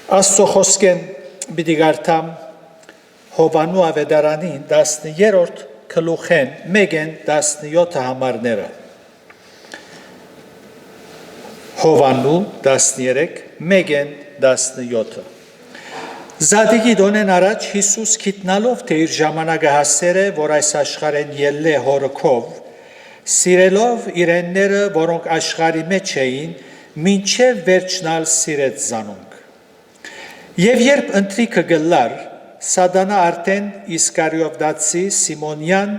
Աստծո խոսքեն պիտի գարտամ Հովանու ավետարանին 10-րդ գլուխեն 1-17 համարները։ Հովանու 13:1-17։ Զադիգի դոնեն առաջ Հիսուս գիտնալով թե իր ժամանակը հասեր է, որ այս աշխարհեն ելլե հորքով, սիրելով իրենները, որոնք աշխարհի մեջ էին, մինչև վերջնալ սիրեց զանոնք։ Եվ երբ ընթրիքը գլար, Սատանա արդեն Իսկարիովտացի Սիմոնյան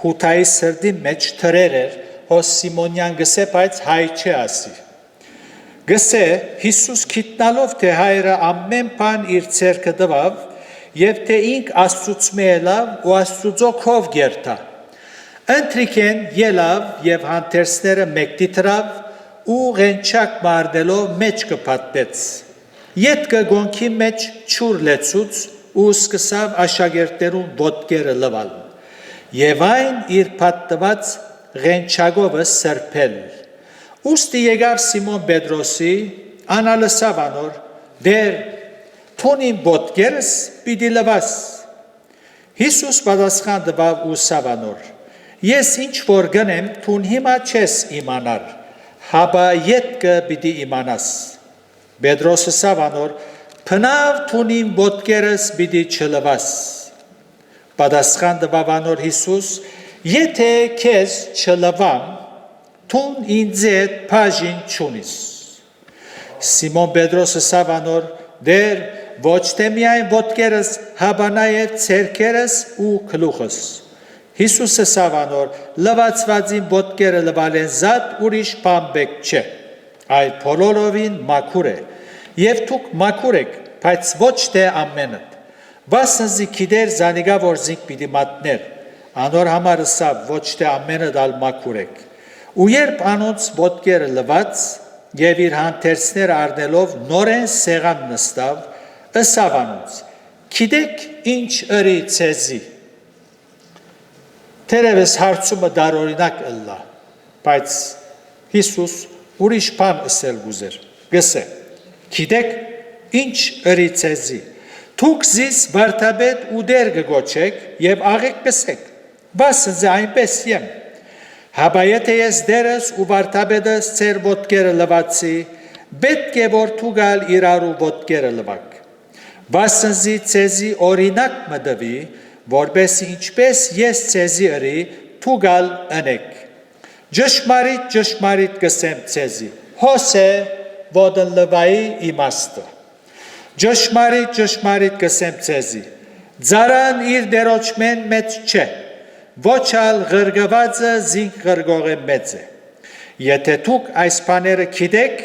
հութայի սրդի մեջ թրեր էր, հոս Սիմոնյան գսե, բայց հայ չէ ասի։ Գսե Հիսուս գիտնալով թե հայրը ամեն բան իր ձեռքը տվավ, եւ թե ինք Աստծուց մելավ ու Աստծո քով գերտա։ Ընթրիքեն ելավ եւ հանդերձները մեկտի թրավ ու ղենչակ մարդելով մեջ կփաթեց։ Ետքը գոնքի մեջ ճուր լեցուց ու սկսավ աշակերտներուն ոտքերը լվալ։ Եվ այն իր փաթված ղենչակովը սրբել։ Ուստի եկավ Սիմոն Պետրոսի, անալսավ անոր, դեր թունին ոտքերս պիտի լվաս։ Հիսուս պատասխան տվավ ու սավ անոր, ես ինչ որ գնեմ, թուն հիմա չես իմանար, հապա ետքը պիտի իմանաս։ Պետրոսը սավ անոր, փնավ թունին ոտքերս պիտի չլվաս։ Պատասխան տվավ անոր Հիսուս, եթե քեզ չլվամ, թուն ինձ հետ բաժին չունիս։ Սիմոն Պետրոսը սավ անոր, դեր ոչ թե միայն ոտքերս, հապա նաև ձեռքերս ու գլուխս։ Հիսուսը սավ անոր, լվացվածին ոտքերը լվալեն զատ ուրիշ բան բեք չէ, այլ բոլորովին մաքուր է, եւ դուք մաքուր եք, բայց ոչ թե ամենդ։ Վասնզի գիտեր զանիկա որ զինք պիտի մատներ, անոր համար սավ ոչ թե ամենդ ալ մաքուր եք։ Ու երբ անոնց ոտքերը լված եւ իր հանդերձները առնելով նորեն սեղան նստավ, ըսավ անոնց. գիտեք ինչ ըրի ցեզի։ Թերևս հարցումը դարօրինակ ըլլա, բայց Հիսուս ուրիշ բան ասել գուզեր։ Գսե. գիտեք ինչ ըրի ցեզի։ Դուք զիս վարդապետ ու դեր կգոչեք եւ աղեք կսեք։ Բասը այնպես եմ։ Հապա եթե ես դերս ու վարդապետս ձեր ոտքերը լվացի, պետք է որ դուք իրարու ոտքերը լվաք։ Բասնզի ցեզի օրինակ մտվի, որպես ինչպես ես ցեզի ըրի, դուք ընեք։ Ճշմարիտ կսեմ ցեզի, հոսե ոտն լվայի իմաստը։ Ճշմարիտ կսեմ ցեզի, ձարան իր դերոճմեն մեծ չէ, ոչ ալ ղրգվածը զինք ղրգողը մեծ է։ Եթե դուք այս բաները գիտեք,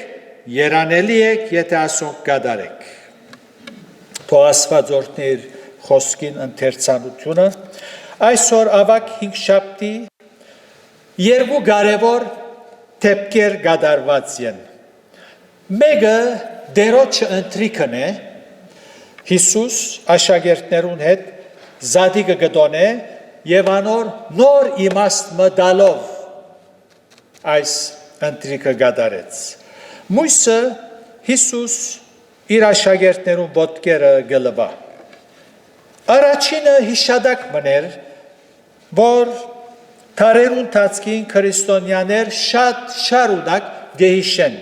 երանելի եք, եթե ասոնք կատարեք։ Թող Աստված օրհնի իր խոսքին ընթերցանությունը։ Այսօր ավակ 5 շաբթի երկու կարևոր դեպքեր կատարված են։ Մեկը դերոջը ընթրիքն է, Հիսուս աշակերտներուն հետ զադիգը գտոնե եւ անոր նոր իմաստ մտալով այս ընթրիքը կատարեց։ Մույսը Հիսուս իր աշակերտներուն ոտքերը գլվա։ Առաջինը հիշադակ մներ, որ թարերուն տածքին քրիստոնյաներ շատ շարունակ գեհիշեն։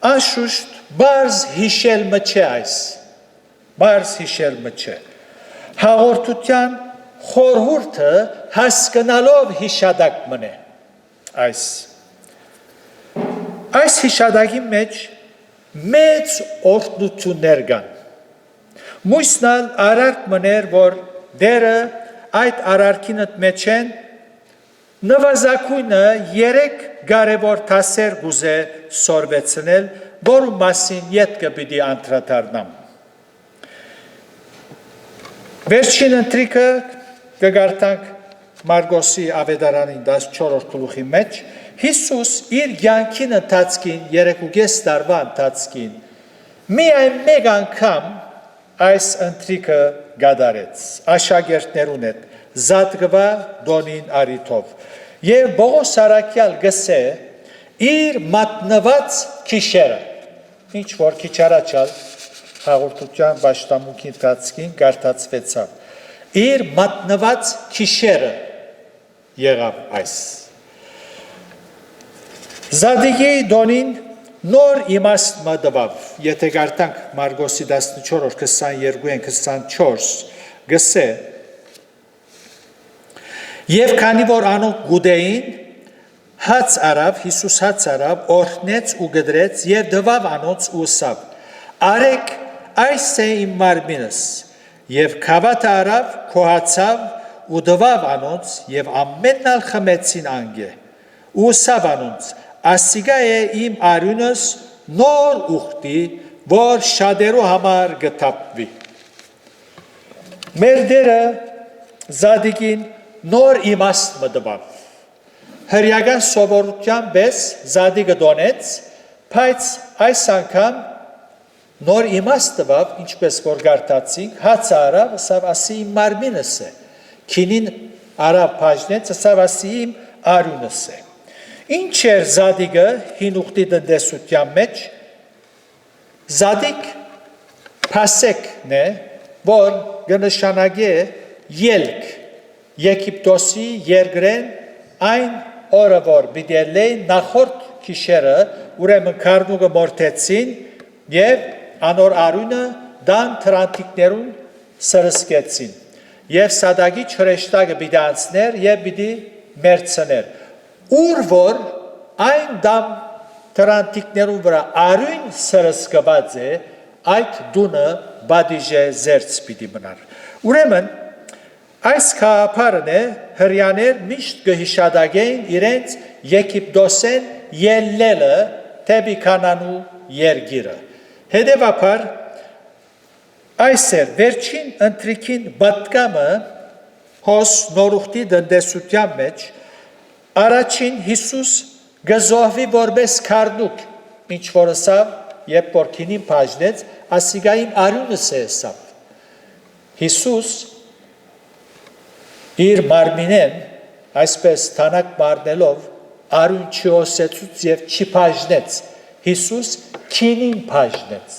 Անշուշտ բարձ հիշել մը չէ այս, բարձ հիշել մը չէ։ Հաղորդության խորհուրդը հասկանալով հիշադակ մնե այս հիշադակի մեջ մեծ օրհնություններ կան։ Մույսնալ արարք մներ, որ դերը այդ արարքինըտ մեջ են նվազագույնը 3 կարևոր դասեր գուզե սորվեցնել, որու մասին ետքը պիտի անդրադառնամ։ Վերջին ընթրիքը կգարտանք Մարգոսի ավետարանին 14-րդ գլուխի մեջ, Հիսուս իր կյանքին ընթացքին, 3.5 տարվա ընթացքին, միայն մեկ անգամ այս ընթրիքը կատարեց աշակերտներուն հետ, զատկվա դոնին արիթով։ Եվ Պողոս առաքյալ գսե իր մատնված քիշերը, ինչ որ քիչ առաջալ հաղորդության պաշտամունքի ընթացքին գարտացվեցավ։ Իր մատնված քիշերը եղավ այս։ Զադիգի դոնին նոր իմաստ մտավ, եթե գարտանք Մարգոսի 14:22-24 գսե, եւ քանի որ անոնք գուդեին, հաց արավ, Հիսուս հաց արավ, օրհնեց ու գդրեց եւ դվավ անոնց ու ասավ. «Արեք, այս է իմ մարմինս», եւ քավաթը արավ, քոհացավ ու դվավ անոնց եւ ամենն ալ խմեցին անգե։ Ու ասավ անոնց. «Ասիգա է իմ արյունս նոր ուխտի, որ շատերու համար գտապվի»։ Մեր դերը Զադիգին նոր իմաստ մտավ։ Հրյական սովորության պես Զադիգը դոնեց, բայց այս անգամ նոր իմաստ տվավ, ինչպես որ գարտացինք, հաց արավ, ասավ ասի իմ մարմինս է, քինին արավ բաժնեց, ասավ ասի իմ արյունս է։ Ինչ էր Զադիգը հին ուխտի տնտեսության մեջ։ Զադիգ փասեկն է, որ կնշանակե ելք Եգիպտոսի երկրեն այն օրը, որ բիդելեին նախորդ քիշերը, ուրեմն քարնուկը մորթեցին եւ անոր արյունը դան թրանտիկներուն սրսկեցին եւ Սադագի չրեշտակը պիտի անցներ եւ պիտի մերցներ, ուր որ այն դամ թրանտիկներուն վրա արյուն սրսկված է, այդ դունը բադիժե զերծ պիտի մնար։ Ուրեմն այս քահապարն է հրյաներ միշտ կհիշադակեին իրենց Եգիպտոսեն ելլելը թեպի Կանանու երկիրը։ Հետևաբար այս էր վերջին ընթրիքին պատկամը հոս նորուխտի տնտեսության մեջ առաջին Հիսուս գզոհվի որպես քարնուկ, ինչ որ ասավ, երբ որ քինին բաժնեց, ասիգա իմ արյունս է ասավ։ Հիսուս իր մարմինեն այսպես թանակ մարնելով արյուն չոսեցուց եւ չբաժնեց։ Հիսուս քինին բաժնեց։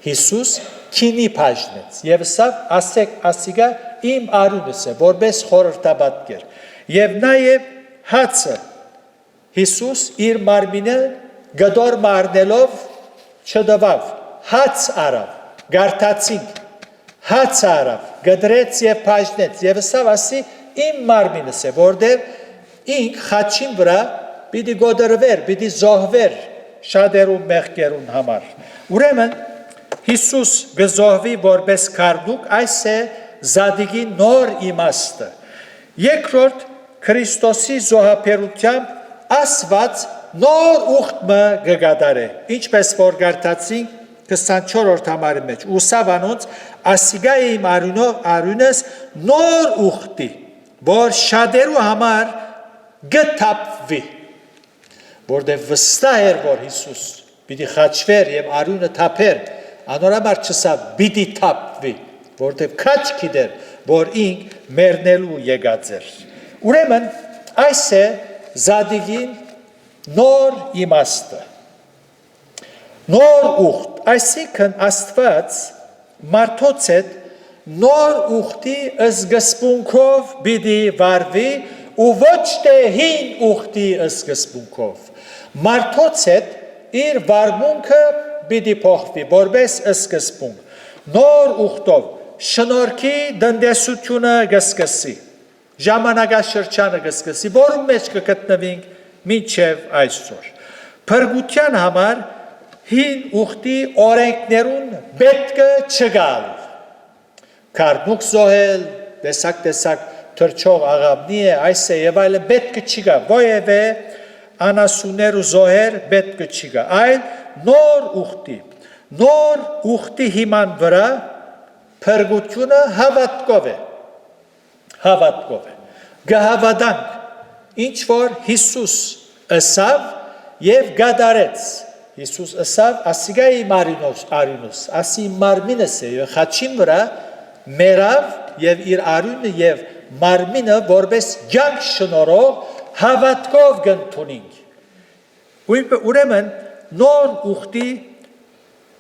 Հիսուս քինի բաժնեց եւ ասավ ասեք ասիգա իմ արյունս է, որպես խորհրդաբատկեր։ Եվ նաեւ հացը Հիսուս իր մարմինը գդոր մարնելով չդվավ, հաց արավ, գարտացինք, հաց արավ, գդրեց եւ բաժնեց եւ ասավ ասի իմ մարմինս է, որտեղ ինք խաչին վրա պիտի գոդրվեր, պիտի զոհվեր շատերու մեղքերուն համար։ Ուրեմն Հիսուս գզոհվի որպես քարնուկ, այս է Զադիգի նոր իմաստը։ Երկրորդ Քրիստոսի զոհաբերությամբ Աստված նոր ուխտը կգադարե, ինչպես որ գարտացինք 24-րդ համարի մեջ, ուսավ անոնց ասիգա իմ արյունս նոր ուխտի, որ շատերու համար գտապվի, որտեղ վստահ էր, որ Հիսուս պիտի խաչվեր եւ արյունը թափեր, անորաբար չսավ պիտի թափվի, որտեղ քաչ գիտեր, որ ինք մեռնելու եկած էր։ Ուրեմն այս է Զադիգին նոր իմաստը։ Նոր ուխտ, այսինքն Աստված մարդոց հետ նոր ուխտի սկզբունքով պիտի վարվի ու ոչ թե հին ուխտի սկզբունքով։ Մարդոց հետ իր վարմունքը պիտի փոխվի, որպես սկզբունք։ Նոր ուխտով շնորհքի տնտեսությունը կսկսի, ժամանակաշրջանը կսկսի, որում մեջ կգտնվենք մինչև այսօր։ Փրկության համար հին ուխտի օրենքներուն պետք է չգալ։ Քարնուկ զոհել, տեսակ թրջող աղավնի է, այս է եւ այլը պետք է չգա, որևէ անասուններ ու զոհեր պետք է չգա, այլ նոր ուխտի հիման վրա փրկությունը հավատքով է։ Գհավատանք, ինչ որ Հիսուս ասավ եւ գադարեց։ Հիսուս ասավ, ասիգա իմ արյունս, ասի իմ մարմինս է, եւ խաչին վրա մերավ եւ իր արյունը եւ մարմինը որպես ջանք շնորհող հավատքով գտնունինք։ Ուրեմն նոր ուխտի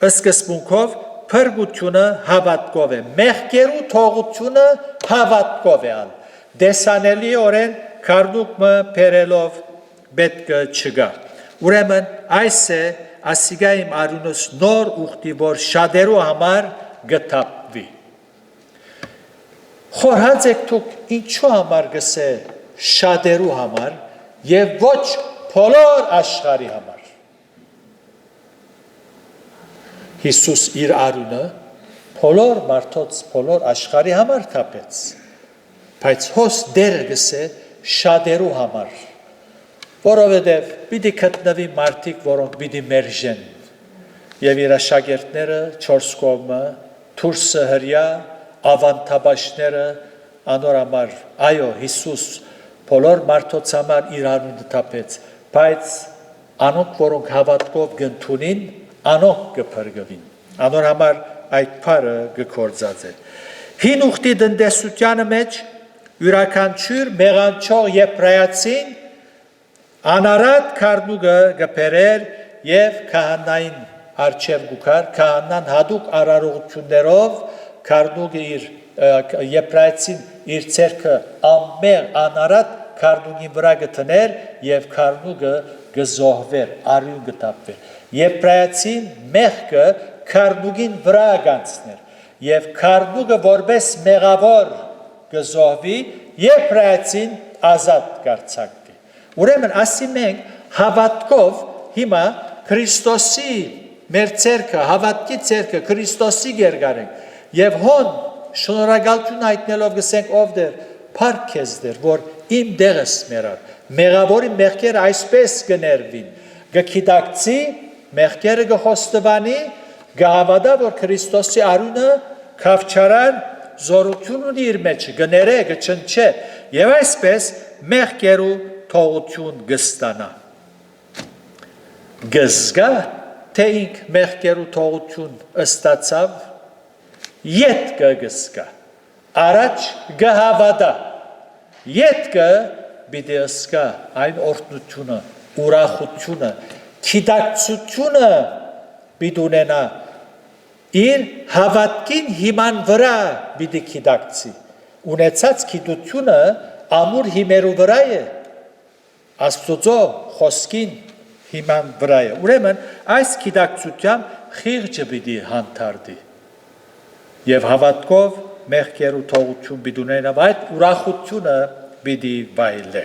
Սկզբունքով փրկությունը հավատքով է, մեղքերու թողությունը հավատքով է ալ։ Դեսանելի օրեն քարդուկը բերելով պետք չգա։ Ուրեմն այս է ասիգայիմ արյունս նոր ուխտի, որ շատերու համար գտապվի։ Խորհած եք դուք ինչու համար գսե շատերու համար եւ ոչ բոլոր աշխարհի համար։ Հիսուս իր արյունը բոլոր մարդոց, բոլոր աշխարհի համար թափեց, բայց հոս դերը գսե շատերու համար, որովհետև պիտի գտնվի մարդիկ, որոնք պիտի մերժեն, եւ իր աշակերտները չորս կողմը, դուրսը հրյա, ավանդաբաշները անոր համար, այո, Հիսուս բոլոր մարդոց համար իր արյունը թափեց, բայց անոնք, որոնք հավատքով գընդունին, անոնք կփրկվին։ Անոր համար այդ բառը գործած է։ Հին ուխտի տնտեսությանը մեջ յուրաքանչյուր մեղանչող եբրայացին անարատ քարդուկը գբերեր եւ քահանային արչեւ գուքար, քահանան հadouk արարողություններով քարդուկը իր եբրայացին իր ցերքը ամեն անարատ քարդուկի վրա գտներ եւ քարդուկը գզոհվեր, արյուն գտապվեր։ Եբրայացին մեղքը քարդուկին վրա գանցներ եւ քարդուկը որպես մեղավոր գզոհվի, եբրայացին ազատ կարձակվի։ Ուրեմն ասի մենք հավատքով հիմա Քրիստոսի մեր ցերքը, հավատքի ցերքը Քրիստոսի գերգարենք եւ հոն շնորհակալություն հայտնելով գսենք ով դեր փառքես դեր որ իմ դեղս մերար մեղավորի մեղքերը այսպես կներվին գքիդակցի մեղքերը գխոստվանի գահավադա որ Քրիստոսի արյունը քավչարան զորություն ունի իր մեջ գները գչնչե եւ այսպես մեղքերու թողություն գստանա գզգա թե ինք մեղքերու թողություն ըստացավ Ետ կգսկա, առաջ գհավադա, ետ կը բիդի ըսկա այն օրտնությունը, ուրախությունը, քիդակցությունը բիդ ունենա, իր հավատքին հիման վրա բիդի քիդակցի, ունեցած քիդությունը ամուր հիմերու վրա է, աստուծո խոսքին հիման վրա է, ուրեմն այս քիդակցությամբ խիղճը բիդի հանդարդի, Եվ հավատքով մեղքերու թողություն պիտի ունենա, այդ ուրախությունը պիտի վայելե։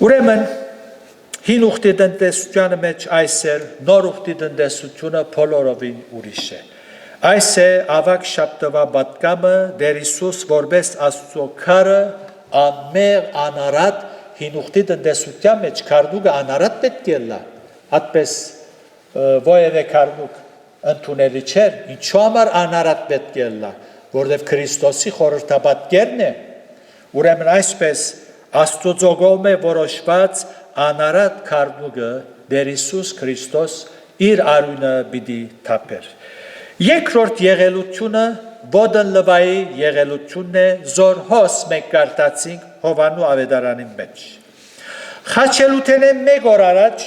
Ուրեմն հին ուխտի տնտեսությանը մեջ այս է, նոր ուխտի տնտեսությունը բոլորովին ուրիշ է։ Այս է ավակ շաբթվա պատգամը Տեր Հիսուս որպես Աստծո քարը ամեղ անարատ հին ուխտի տնտեսության մեջ քարդուկը անարատ պետք է լա, այդպես ովևէ քարդուկ ընդունելի չէր, ինչու համար անարատ պետք է լա, որտև Քրիստոսի խորհրդապատկերն է, ուրեմն այսպես Աստծո կողմէ որոշված անարատ քարդուկը Տեր Հիսուս Քրիստոս իր արյունը պիտի թափեր։ Երկրորդ եղելությունը Ոտն լվայի եղելությունն է, զոր հոս մենք կարդացինք Հովանու ավետարանի մեջ։ Խաչելութենե մեկ օր առաջ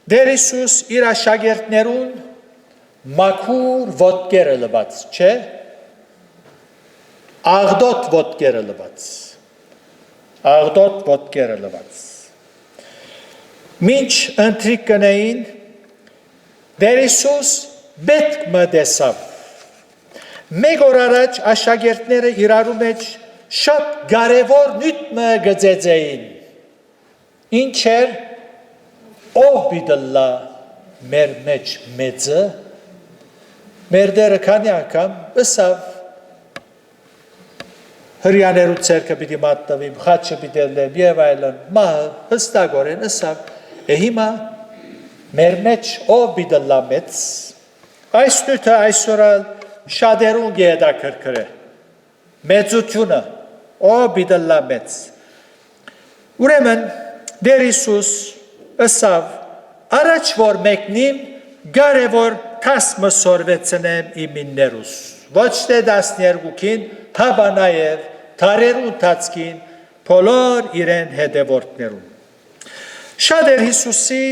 Տեր Հիսուս իր աշակերտներուն մաքուր ոտքերը լված, չէ, աղդոտ ոտքերը լված, մինչ ընթրիկ կնեին, Տեր Հիսուս պետք մը տեսավ, մեկ օր առաջ աշակերտները իրարու մեջ շատ կարևոր նյութ մը գծեցեին, ինչ էր, ով բիդլա մեր մեջ մեծը, մեր դերը քանի անգամ ըսավ, հրյաներու ցերքը պիտի մատնվիմ, խաչը պիտի լեմ եւ այլն, մահը հստակորեն ըսավ, հիմա մեր մեջ ով բիդլա մեծ, այս նյութը այսօր շատերուն գեհետաքրքր է, մեծությունը, ով բիդլա մեծ, ուրեմն Տեր Հիսուս ըսավ, առաջ որ մեկնիմ, կարևոր կազմը սորվեցնեմ իմիններուս, ոչ թե 12-ին, հաբա նաև թարերու ընթացքին, բոլոր իրեն հետևորդներուն։ Շատ էր Հիսուսի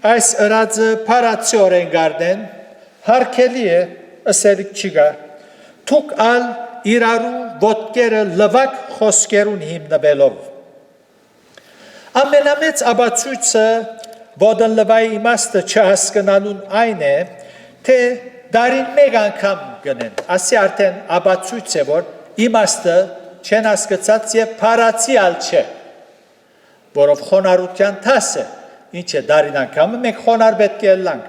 այս ըրածը փարացիորեն գարդեն, հարկելի է ըսելիք չկա, թուք ալ իրարու ոտքերը լվակ խոսքերուն հիմնվելով։ Ամենամեծ աբացույցը ոտն լվայի իմաստը չհասկանալուն այն է, թե դարին մեկ անգամ գնեն, ասի արդեն աբացույց է, որ իմաստը չեն հասկացած և փարացիալ չէ, որով խոնարհության տաս է, ինչ է դարին անգամը, մենք խոնար պետք է ըլլանք,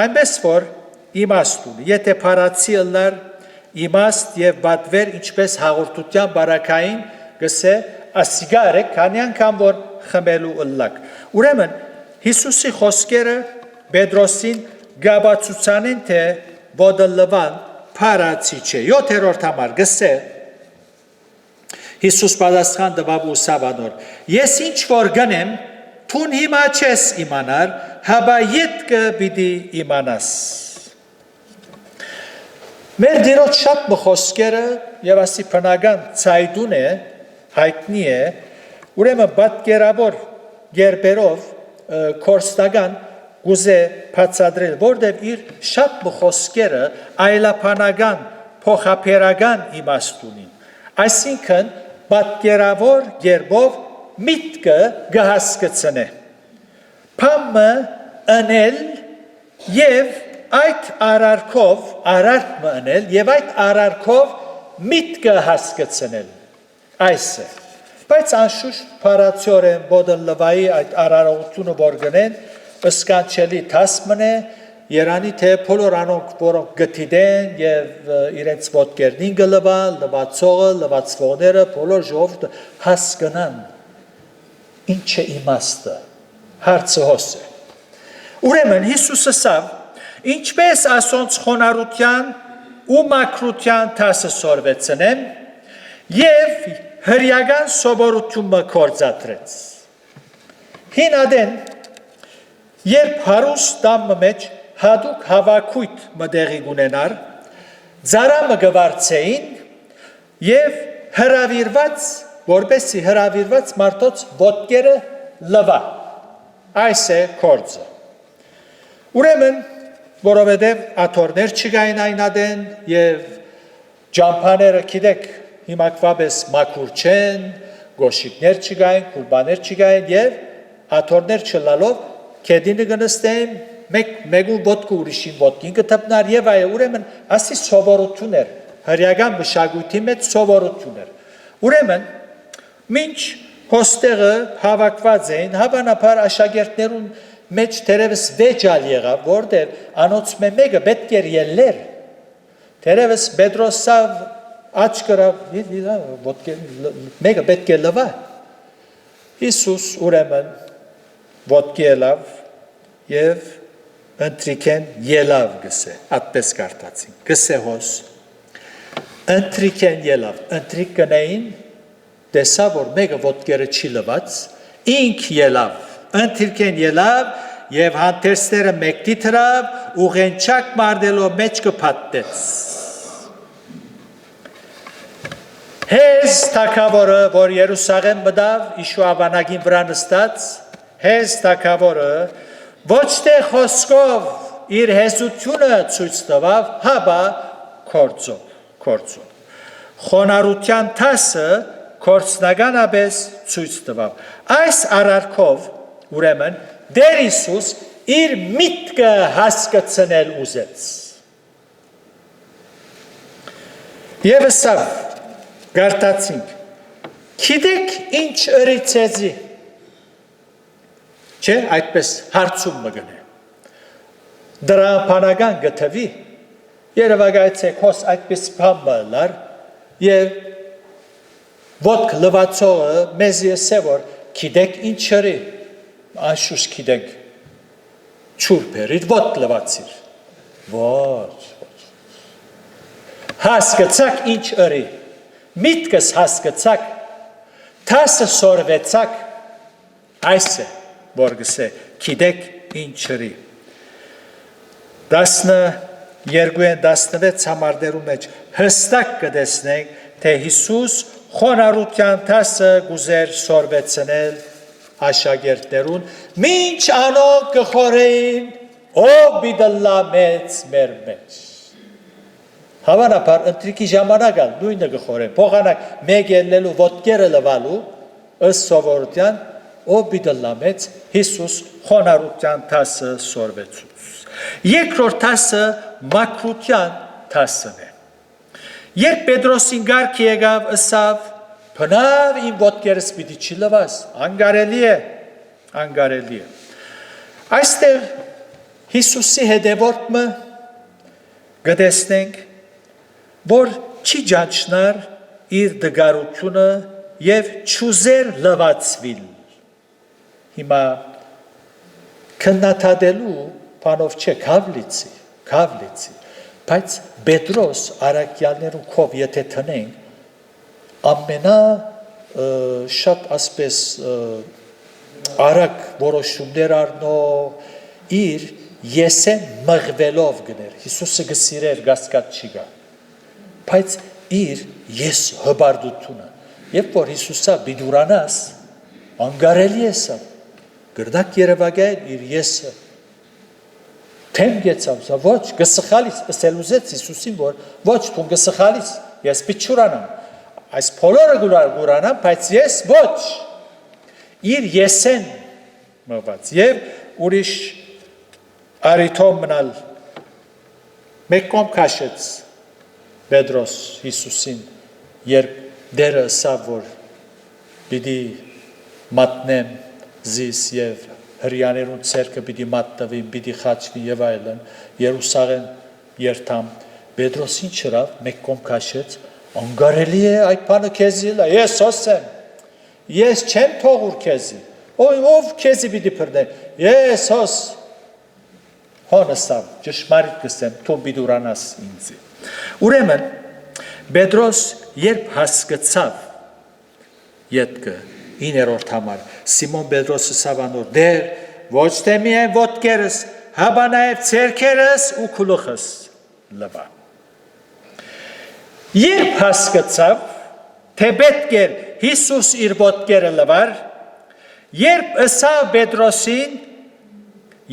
այնպես որ իմաստ ունի, եթե փարացի ըլլար իմաստ և բադվեր ինչպես հաղորդության բարակային գսե ասիգա արեք, քանի անգամ որ խմելու ըլլակ։ Ուրեմն Հիսուսի խոսքերը Պետրոսին գաբացուցան են, թե ոտը լվան փարացի չէ։ 7-րդ համար գսե Հիսուս պատասխան տվավ ու սավանոր. Ես ինչ որ գնեմ, թուն հիմա չես իմանար, հաբա ետքը պիտի իմանաս։ Մեր դիրոց շատ խոսքերը եւ ասի բնական ցայդուն է, հայտնի է, ուրեմն պատկերավոր գերբերով կորստական գուզե բացադրել, որտեղ իր շատ խոսքերը այլաբանական, փոխաբերական իմաստ ունին։ Այսինքն պատկերավոր գերբով միտքը գահասկծնե։ Փամը անել եւ այդ արարքով արարք անել եւ այդ արարքով միտքը հասկացնել։ Այս է։ Բայց անշուշտ փարացիորեն բոդն լվայի այդ արարողությունը որ գնեն ըսկանչելի տասմն է Երանի թե բոլոր անոնք որոնք գտիդեն եւ իրենց ոտքերին գլվան, լվացողը, լվացվողները բոլոր ժողովուրդը հասկանան ինչ է իմաստը, հարցը հոս է։ Ուրեմն Հիսուսը ասավ, ինչպես ասոնց խոնարհության ու մաքրության տասը սորվեցնեմ եւ հրյական սովորությունը կործատրեց։ Հինադեն երբ հարուստ տամը մեջ հադուկ հավաքույթ մտեղի գունենար, ձարամը գվարցեին և հրավիրված, որպեսի հրավիրված մարդոց ոտքերը լվա, այս է կործը։ Ուրեմն, որովհետև աթորներ չգային այնադեն և ճամփաները գիտեք հիմակվապես մաքուր չեն, գոշիկներ չգային, կուրբաներ չգային և աթորներ չլալով կեդինը գնստեին մեկուն ոտքը ուրիշին ոտքին կտպնար և այ ուրեմն ասի սովորություն էր, հրյական մշակույթի մեջ սովորություն էր։ Ուրեմն, մինչ հոստեղը հավաքված էին, հավանաբար աշակերտներուն մեջ թերևս վեճալ եղավ, որտեղ անոնց մեկը պետք էր ելներ, թերևս Պետրոսավ աչ կրավ, մեկը պետք է լվա։ Հիսուս ուրեմն ոտքի ելավ և ընտրիքեն ելավ գսե, ատպես կարտացին, գսե հոս, ընտրիքեն ելավ, ընտրիք գնային, տեսա, որ մեկը ոտքերը չի լված, ինք ելավ, ընտրիքեն ելավ և հանտերսները մեկտի թրավ, ուղենչակ մարդելով մեջ կպատտեց։ Հեզ թագավորը, որ Երուսաղեմ մտավ, Իշու ավանագին վրա նստած, հեզ թագավորը ոչ թե խոսքով իր հեզությունը ցույց տվավ, հաբա կործով։ Խոնարհության տասը կորցնականապես ցույց տվավ։ Այս արարքով, ուրեմն, Տեր Հիսուս իր միտքը հասկացնել ուզեց։ Եվ ասավ, գարտացինք, գիտեք ինչ ըրիցեզի, չէ, այդպես հարցում մգնե։ Դրա բանական գտվի, երևակայցեք հոս այդպես բան բալար, և ոտք լվացողը մեզ եսե, որ գիտեք ինչ ըրի, անշուշտ գիտենք, չուրպեր, իր ոտք լվացիր, ոչ, հասկացակ ինչ ըրի, միտքս հասկացակ, տասը սորվեցակ, այս է, որ գսե, գիտեք ինչ ըրի։ 12-16 համարներու մեջ հստակ կտեսնենք, թե Հիսուս խոնարհության տասը գուզեր սորվեցնել աշակերտներուն մինչ անոնք կխորեին ով բիդլա մեծ մեր մեջ հավանաբար ընտրիկի ժամանակ նույնը կխորեն փոխանակ մեկ ելնելու ոտքերը լվալու ըստ սովորության ով բիդլա մեծ Հիսուս խոնարհության տասը սորվեցուց երկրորդ տասը մաքրության տասն է երբ Պետրոսին գարք եկավ ըսավ բնավ իմ ոտքերս պիտի չլվաս անգարելի է այստեղ Հիսուսի հետևորդը գտեսնենք որ չի ջանչնար իր դգարությունը եւ չուզեր լվացվիլ հիմա քննադատելու բանով չէ քավլիցի բայց Պետրոս արաքյալներու քով եթե տնենք ամենա շատ ասպես արագ որոշումներ առնող իր եսեն մղվելով գներ Հիսուսը գսիրեր գասկած չի գա բայց իր ես հբարդությունը երբ որ Հիսուսա բիդուրանաս անգարելի է սա գրդակ երևակայել իր եսը թեմ գեցավ սա ոչ գսխալիս ըսելուզեց Հիսուսին որ ոչ թուն գսխալիս ես պիչուրանամ այս փոլորը գուրանամ բայց ես ոչ իր եսեն մված եւ ուրիշ արիթոմ մնալ մեկ կողմ քաշեց Պետրոս Հիսուսին երբ դերը ասավ որ պիտի մատնեմ զիս եւ հրյաներուն ցերկը պիտի մատնվին պիտի խաչվի եւ այլն Երուսաղեմ երթամ Պետրոսին չրավ մեկ կողմ քաշեց անգարելի է այդ բանը քեզի լա ես ասեմ ես չեմ թողուր քեզի ով քեզի պիտի փրդե ես հոս հոնստամ ճշմարիտ կսեմ թող բիդուրանաս ինձ ուրեմն Պետրոս երբ հասկացավ յետքը 9-րդ համար Սիմոն Պետրոսը սավանոր դեր ոչ թե միայն ոտքերս հաբա նաև ցերքերս ու քուլուխս լվա երբ հասկացավ թե պետք է Հիսուս իր ոտքերը լվար երբ ըսավ Պետրոսին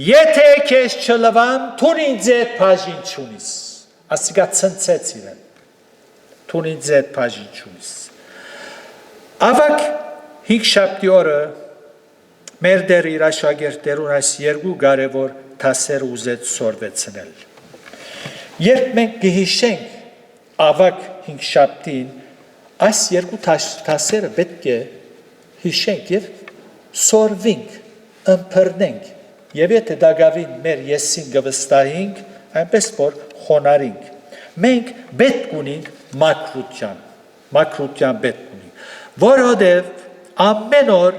եթե քեզ չլվամ թուն ինձ այդ բաժին չունիս ասիկա ցնցեց իրեն թուն ինձ այդ բաժին չունիս ավակ 5 շաբթի օրը մեր դեր իր աշակերտներուն այս երկու կարևոր դասեր ուզեց սորվեցնել երբ մենք կհիշենք ավակ 5 շաբթին այս երկու դասերը պետք է հիշենք եւ սորվենք ըմբռնենք եւ եթե դակավին մեր եսին գվստահենք այնպես որ խոնարհենք մենք պետք ունենք մաքրության պետք ունենք որովհետեւ ամեն օր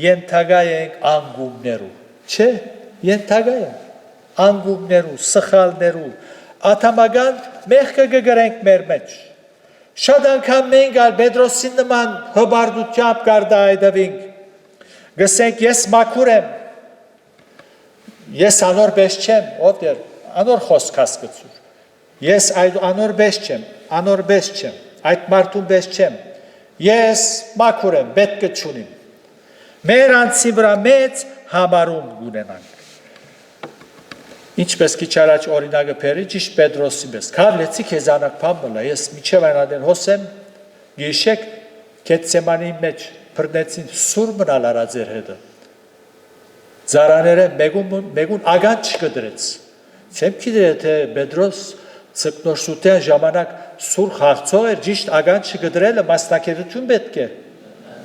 ենթակա ենք անգումներու չէ ենթակա ենք անգումներու սխալներու աթամական մեղքը կգրենք մեր մեջ շատ անգամ մենք ալ Պետրոսի նման հբարդությամբ կարտահայտվենք գսենք ես մաքուր եմ ես անոր բես չեմ ով դեր անոր խոսք հասկացուր ես անոր բես չեմ այդ մարդուն բես չեմ ես մաքուր եմ պետք է չունիմ մեր անձի վրա մեծ համարում ունենանք ինչպես քիչ առաջ օրինակը բերի ճիշտ Պետրոսի պես քավլեցի քեզանակ փամբլա ես միջև այնադեն հոսեմ գիշեք Գեթսեմանի մեջ բռնեցին սուր մնալ արածեր հետը Զարաները մեգուն ագանջ կդրեց չեմ գիտե թե Պետրոս ցկնորսության ժամանակ սուր խաղցող էր ճիշտ ագանջ կդրելը մասնակցություն պետք է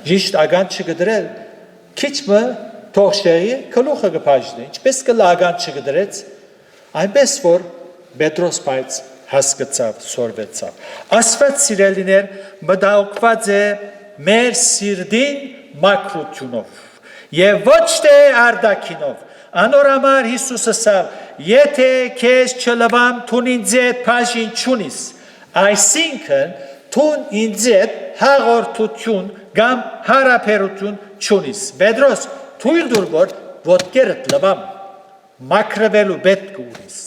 ճիշտ ագանջ կդրել քիչը թողշեի քլուխը կփաժնի ինչպես կլագանջ կդրեց այնպես որ Պետրոս բայց հասկացավ սորվեցավ ասված սիրելիներ մտահոգված է մեր սիրտին մաքրությունով եւ ոչ թե արդակինով անորամար Հիսուսը ասավ եթե քեզ չլվամ թուն ինձ այդ բաժին չունիս այսինքն թուն ինձ այդ հաղորդություն կամ հարաբերություն չունիս Պետրոս թույլ դուր որ ոտքերդ լվամ մաքրվելու պետք ունիս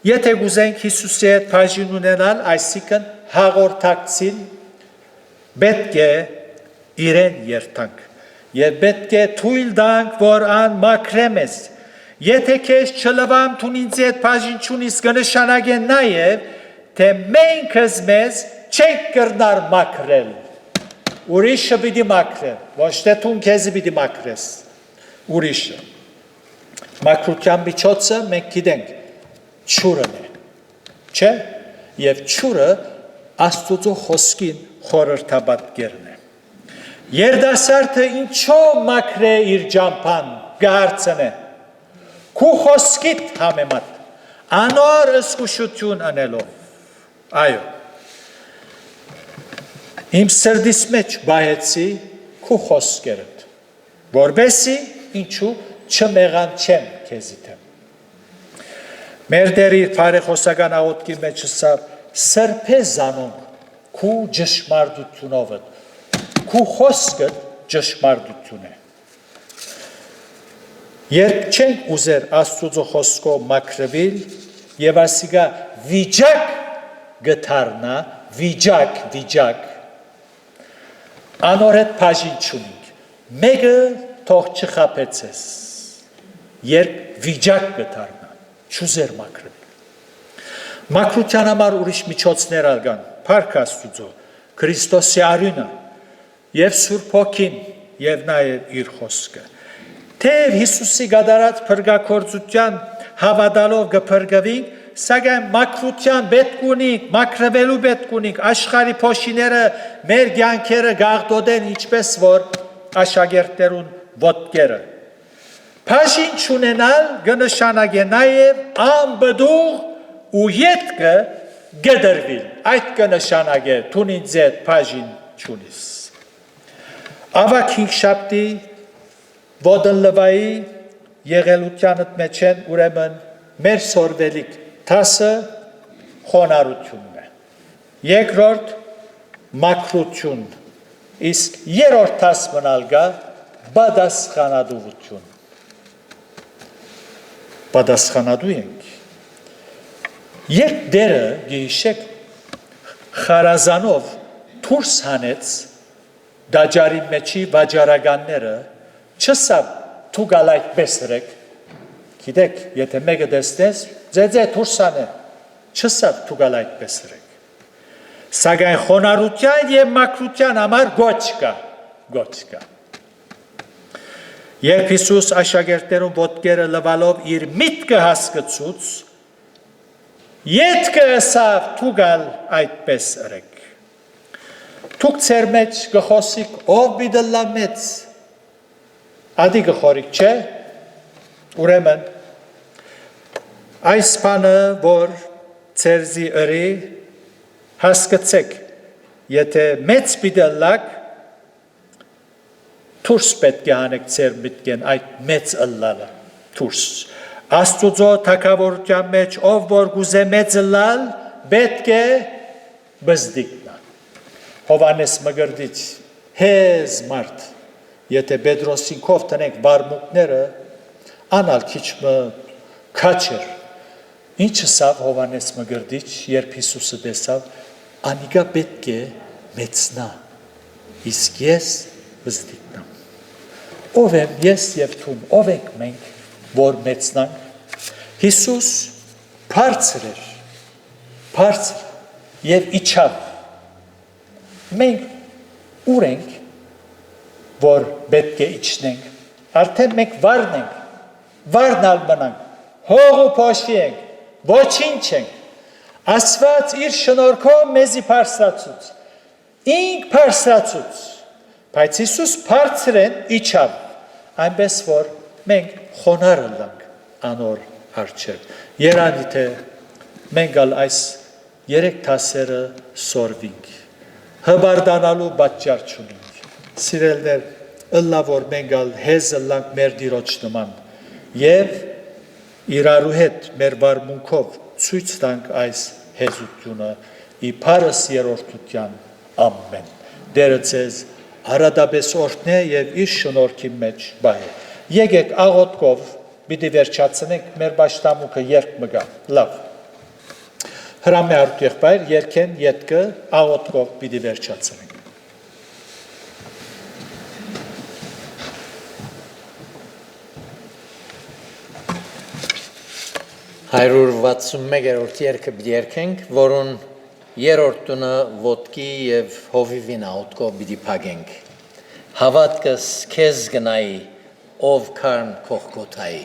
եթե գուզենք Հիսուսի այդ բաժին ունենալ այսինքն հաղորդակցին պետք է իրեն երթանք Եվ պետք է թույլ տանք, որ ան մաքրեմ ես։ Եթե քեզ չլվամ թուն ինձ հետ բաժին չունիս կնշանակե նաև, թե մենք մեզ չենք կրնար մաքրել։ Ուրիշը պիտի մաքրել, ոչ թե թուն քեզի պիտի մաքրես, ուրիշը։ Մաքրության միջոցը մենք գիտենք, ջուրն է, չէ՞։ Եվ ջուրը Աստծո խոսքին խորհրդապատկերն է։ Երդասարտը ինչո՞ւ մաքրե իր ջամփան գարցնե։ Քու խոսքիդ համեմատ անոր ըսկուշություն անելով։ Այո։ Իմ սրդիս մեջ բայեցի քու խոսքերդ, որբեսի ինչու չմեղանչեմ քեզի դեմ։ Մեր դեր իր բարեխոսական աղոթքի մեջ սա սրբե զանոնք քու ճշմարտությունով քու խոսքը ճշմարտություն է։ Երբ չենք ուզեր Աստծո խոսքով մաքրվել եւ ասիգա վիճակ գթարնա, վիճակ անոր հետ բաժին չունենք։ Մեկը թող չխափեցես, երբ վիճակ գթարնա, չուզեր մաքրվել։ Մաքրության համար ուրիշ միջոցներ արգան, փառք Աստծո, Քրիստոսի արյունը եւ Սուրբ Հոգին եւ նաեւ իր խոսքը։ Թեև Հիսուսի գադարած փրկակորձության հավատալով կփրկվենք, սակայն մաքրության պետք ունենք, մաքրվելու պետք ունենք, աշխարհի փոշիները մեր կյանքերը գաղտոտեն, ինչպես որ աշակերտներուն ոտքերը։ Բաժին չունենալ կնշանակե նաեւ անբդուղ ու ետքը գդրվել։ Այդ կնշանակե թուն ինձ հետ բաժին չունիս։ Ավակ հինգշաբթի Vodînlăvայի եղելությանդ մեջ են ուրեմն մեր սորվելիք տասը խոնարհությունն է։ Երկրորդ մաքրություն, իսկ երրորդ տաս մնալ գա պատասխանատվություն։ Պատասխանատու ենք։ Երբ դերը գիշեք խարազանով դուրս հանեց դաջարի մեջի վաճառականները չսավ թուգալ այդպես ռեք, գիտեք, եթե մեկը դեսնես, ձեզ դուրսանը, չսավ թուգալ այդպես ռեք։ Սակայն խոնարհության եւ մաքրության համար գոչ կա։ Երբ Հիսուս աշակերտներուն ոտքերը լվալով իր միտքը հասկացուց, ետքը ասավ թուգալ այդպես ռեք։ Թուք ծեր մեջ գխոսիկ ով բիդլա մեծ Ադի գխորիկ չէ, ուրեմն, այս բանը, որ ծերզի ըրի, հասկացեք, եթե մեծ բիդլակ, թուրս պետք է հանեք ծեր միտքեն այդ մեծ ըլլալը, թուրս։ Աստուծո թագավորության մեջ, ով որ գուզե մեծ ըլլալ, պետք է բզդիկնա։ Հովանես մգրդիչ, հեզ մարդ, Եթե Պետրոսին կով տնենք բարմուկները, անալ քիչմը քաչեր։ Ինչը սավ Հովանես մգրդիչ, երբ Հիսուսը տեսավ, անիկա պետք է մեծնա, իսկ ես վզդիկնամ։ Ով եմ ես և թում, ով ենք մենք, որ մեծնանք։ Հիսուս բարձր էր, բարձր և իջավ։ Մենք ուր ենք, որ պետք է իջնենք, արդեն մենք վարնալ մնանք, հող ու փոշի ենք, ոչինչ ենք, Աստված իր շնորհքով մեզի բարձրացուց, ինք բարձրացուց, բայց Հիսուս բարձրեն իջավ, այնպես որ մենք խոնարհ ըլլանք անոր առջև։ Երանի թե մենք այս երեք տասերը սորվինք, հբարդանալու պատճառ չունենք։ Սիրելներ, ըլլա որ մենք հեզ ըլլանք մեր դիրոջ նման և իրարու հետ մեր վարմունքով ցույց տանք այս հեզությունը ի փառս երրորդության ամեն։ Դերը ձեզ հարադապես օրհնե և իր շնորհքի մեջ բայե։ Եկեք աղոթքով պիտի վերջացնենք մեր պաշտամունքը երբ մգա։ Լավ։ Հրամե արդ եղբայր երգեն ետքը աղոթքով պիտի վերջացնենք։ 161-րդ երգը պիտի երգենք, որոն երրորդ տունը ոտքի եւ հովիվին աուտկով պիտի փագենք։ Հավատքս քեզ գնայի, ով քարն կողքոթայի։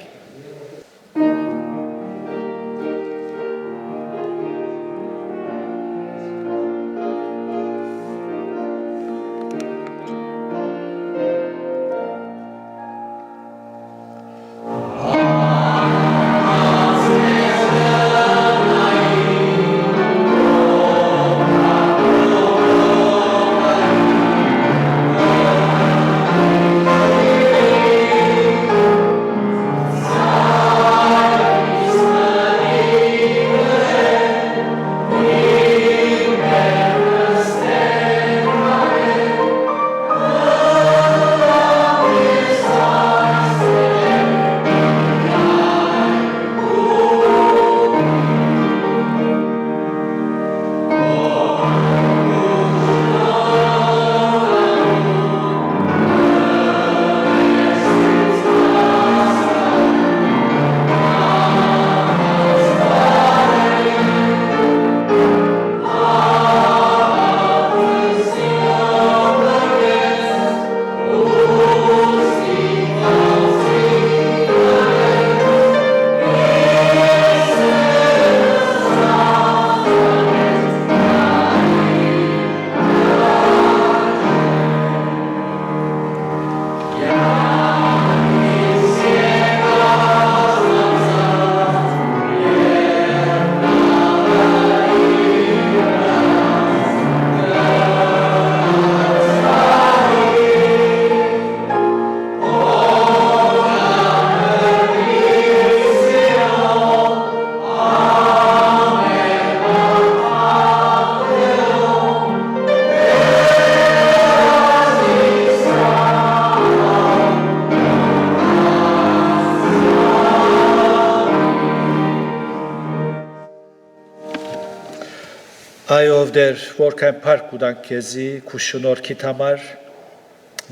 Այո, դեր որքան փառք ունենք քեզի քու շնորհքիդ համար,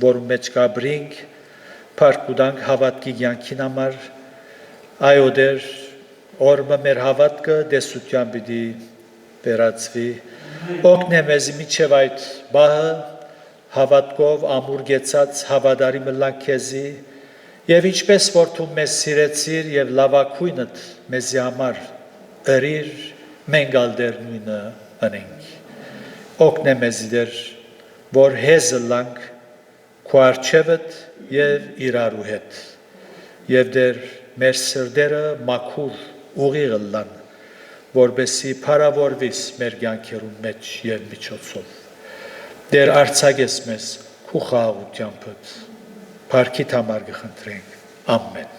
որ մեջ կաբրինք, փառք ունենք հավատքի կյանքին համար, այո, դեր օրը մեր հավատքը դեսության պիտի վերածվի, օգնե մեզ միջև այդ բահը հավատքով ամուր գեցած հավատարիմ լանք քեզի, եւ ինչպես որ դու մեզ սիրեցիր եւ լավակույնդ մեզի համար ըրիր, մենք ալ դեր նույնը անենք, օգնե մեզ դեր, որ հեզը լանք քո արջևդ եւ իրարու հետ, եւ դեր մեր սրդերը մաքուր ուղիղ լան, որբեսի փարավորվիս մեր կյանքերուն մեջ եւ միջոցով, դեր արցակես մեզ քու խաղաղությամբ, փառքիդ համար կխնդրենք, ամեն։